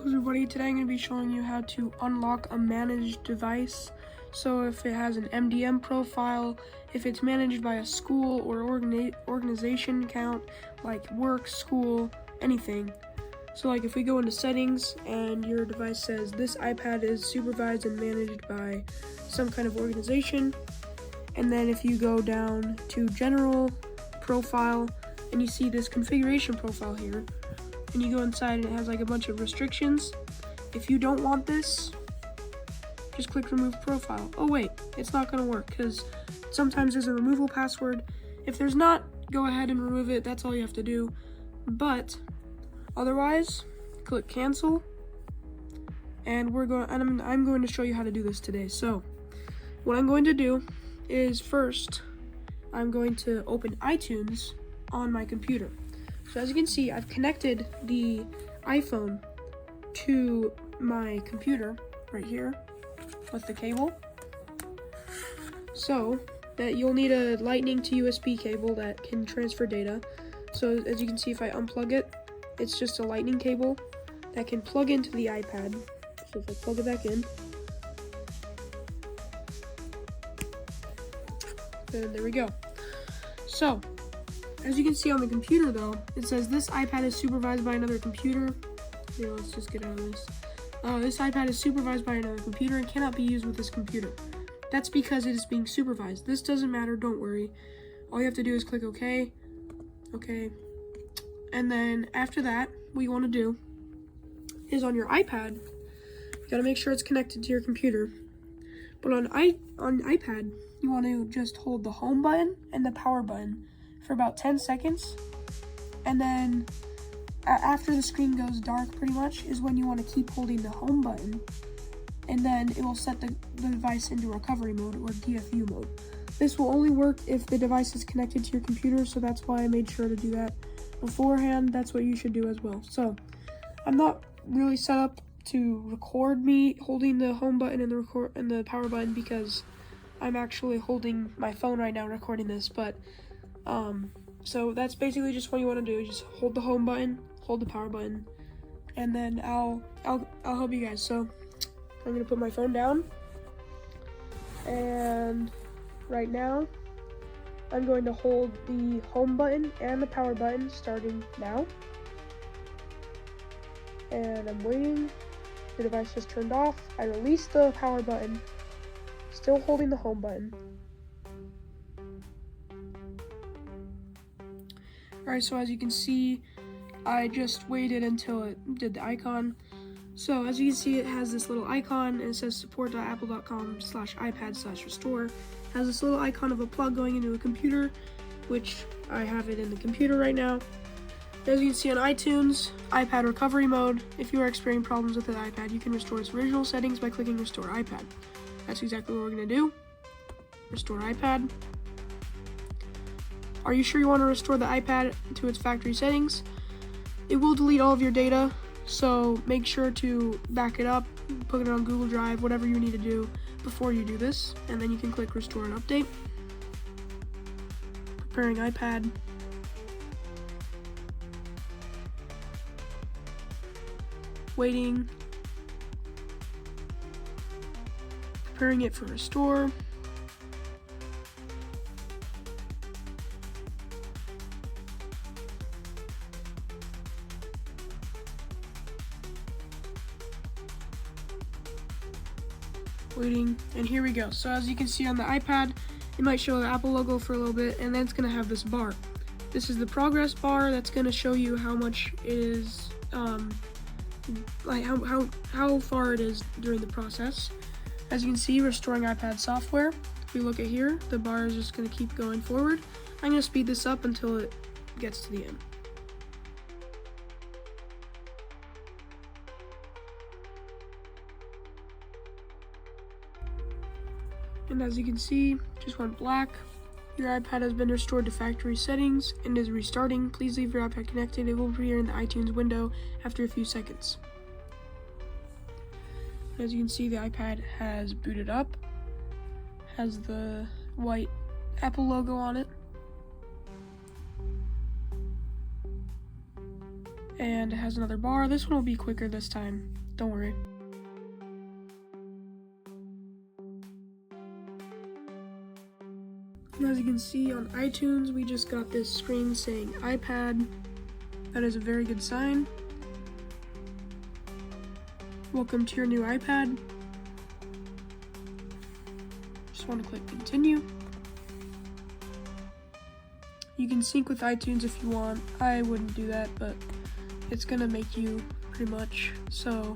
everybody, today I'm going to be showing you how to unlock a managed device. So if it has an MDM profile, if it's managed by a school or organization account, like work, school, anything. So like if we go into settings and your device says this iPad is supervised and managed by some kind of organization, and then if you go down to general profile and you see this configuration profile here, and you go inside and it has like a bunch of restrictions. If you don't want this, just click remove profile. Oh wait, it's not gonna work because sometimes there's a removal password. If there's not, go ahead and remove it. That's all you have to do. But otherwise, click cancel. And I'm going to show you how to do this today. So what I'm going to do is first, I'm going to open iTunes on my computer. So as you can see, I've connected the iPhone to my computer right here with the cable. So that you'll need a lightning to USB cable that can transfer data. So as you can see, if I unplug it, it's just a lightning cable that can plug into the iPad. So if I plug it back in, and there we go. So as you can see on the computer though, it says this iPad is supervised by another computer. Here, let's just get out of this. This iPad is supervised by another computer and cannot be used with this computer. That's because it is being supervised. This doesn't matter, don't worry. All you have to do is click OK. Okay. And then after that, what you want to do is on your iPad, you gotta make sure it's connected to your computer. But on iPad, you want to just hold the home button and the power button for about 10 seconds, and then after the screen goes dark pretty much is when you want to keep holding the home button, and then it will set the device into recovery mode or DFU mode. This will only work if the device is connected to your computer, so that's why I made sure to do that beforehand. That's what you should do as well. So I'm not really set up to record me holding the home button and the power button because I'm actually holding my phone right now recording this, but so that's basically just what you want to do. Just hold the home button, hold the power button, and then I'll help you guys. So I'm gonna put my phone down, and right now I'm going to hold the home button and the power button starting now. And I'm waiting. The device just turned off. I released the power button, still holding the home button. Alright, so as you can see, I just waited until it did the icon. So as you can see, it has this little icon, and it says support.apple.com/iPad/restore. It has this little icon of a plug going into a computer, which I have it in the computer right now. As you can see on iTunes, iPad recovery mode. If you are experiencing problems with the iPad, you can restore its original settings by clicking Restore iPad. That's exactly what we're going to do. Restore iPad. Are you sure you want to restore the iPad to its factory settings? It will delete all of your data, so make sure to back it up, put it on Google Drive, whatever you need to do before you do this, and then you can click Restore and Update. Preparing iPad. Waiting. Preparing it for restore. Waiting, and here we go. So as you can see on the iPad, it might show the Apple logo for a little bit, and then it's going to have this bar. This is the progress bar that's going to show you how much it is, like how far it is during the process. As you can see, restoring iPad software. If we look at here, the bar is just going to keep going forward. I'm going to speed this up until it gets to the end. And as you can see, just went black. Your iPad has been restored to factory settings and is restarting. Please leave your iPad connected. It will appear in the iTunes window after a few seconds. As you can see, the iPad has booted up, has the white Apple logo on it. and it has another bar. This one will be quicker this time, don't worry. And as you can see on iTunes, we just got this screen saying iPad. That is a very good sign. Welcome to your new iPad. Just want to click continue. You can sync with iTunes if you want. I wouldn't do that, but it's gonna make you pretty much. So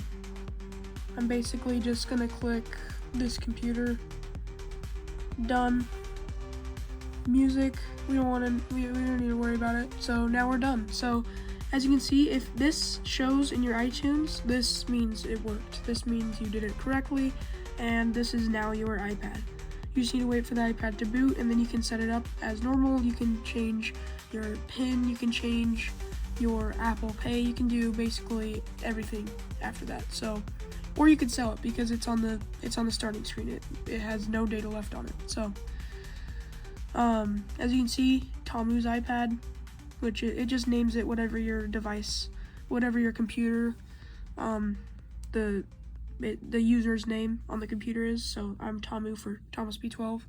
I'm basically just gonna click this computer. Done. Music, we don't need to worry about it. So now we're done. So as you can see, if this shows in your iTunes, this means it worked. This means you did it correctly, and this is now your iPad. You just need to wait for the iPad to boot, and then you can set it up as normal. You can change your PIN, you can change your Apple Pay, you can do basically everything after that. So, or you could sell it because it's on the starting screen. It has no data left on it. So, as you can see, Tomu's iPad, which it just names it whatever your device, whatever your computer, the user's name on the computer is. So I'm Tomu for Thomas B12.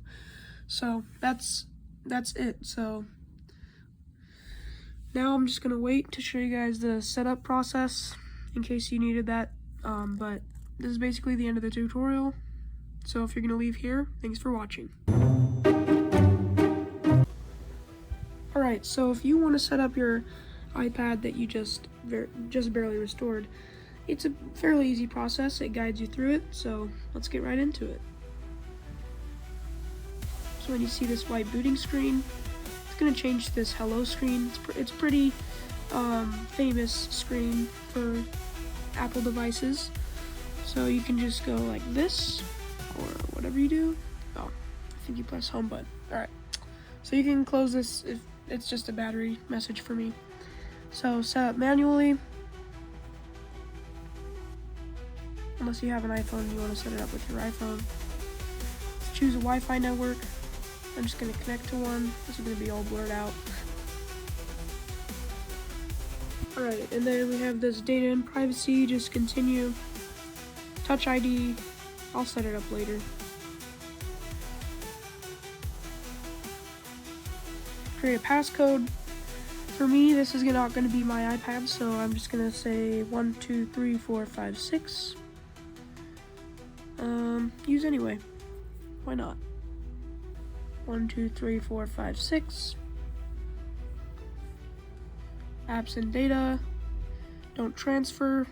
So that's it. So now I'm just gonna wait to show you guys the setup process in case you needed that. But this is basically the end of the tutorial. So if you're gonna leave here, thanks for watching. Alright, so if you want to set up your iPad that you just barely restored, it's a fairly easy process. It guides you through it, so let's get right into it. So when you see this white booting screen, it's going to change to this hello screen. It's pretty famous screen for Apple devices. So you can just go like this, or whatever you do. Oh, I think you press home button. Alright, so you can close this if it's just a battery message for me. So set up manually. Unless you have an iPhone and you want to set it up with your iPhone. Choose a Wi-Fi network. I'm just going to connect to one. This is going to be all blurred out. Alright, and then we have this data and privacy. Just continue. Touch ID. I'll set it up later. Create a passcode. For me, this is not going to be my iPad, so I'm just going to say 1, 2, 3, 4, 5, 6. Use anyway. Why not? 1, 2, 3, 4, 5, 6. Apps and data. Don't transfer,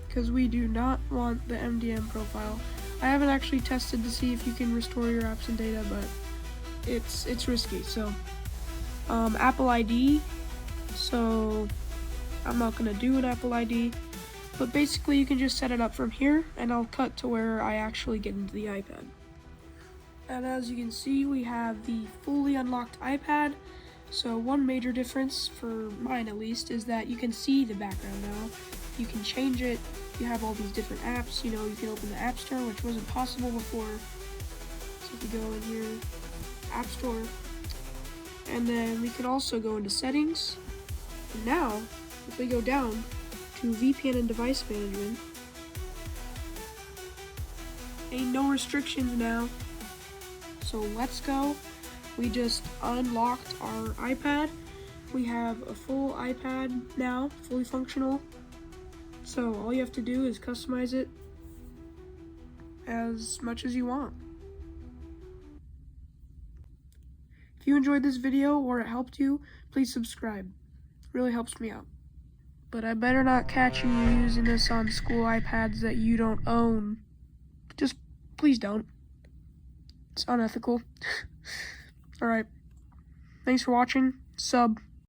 because we do not want the MDM profile. I haven't actually tested to see if you can restore your apps and data, but it's risky. So Apple ID, so I'm not going to do an Apple ID, but basically you can just set it up from here, and I'll cut to where I actually get into the iPad. And as you can see, we have the fully unlocked iPad. So one major difference, for mine at least, is that you can see the background now. You can change it. You have all these different apps. You know, you can open the App Store, which wasn't possible before. So if you go in here, App Store, and then we can also go into settings. And now, if we go down to VPN and device management, ain't no restrictions now. So let's go. We just unlocked our iPad. We have a full iPad now, fully functional. So all you have to do is customize it as much as you want. If you enjoyed this video or it helped you, please subscribe. It really helps me out. But I better not catch you using this on school iPads that you don't own. Just please don't. It's unethical. Alright. Thanks for watching. Sub.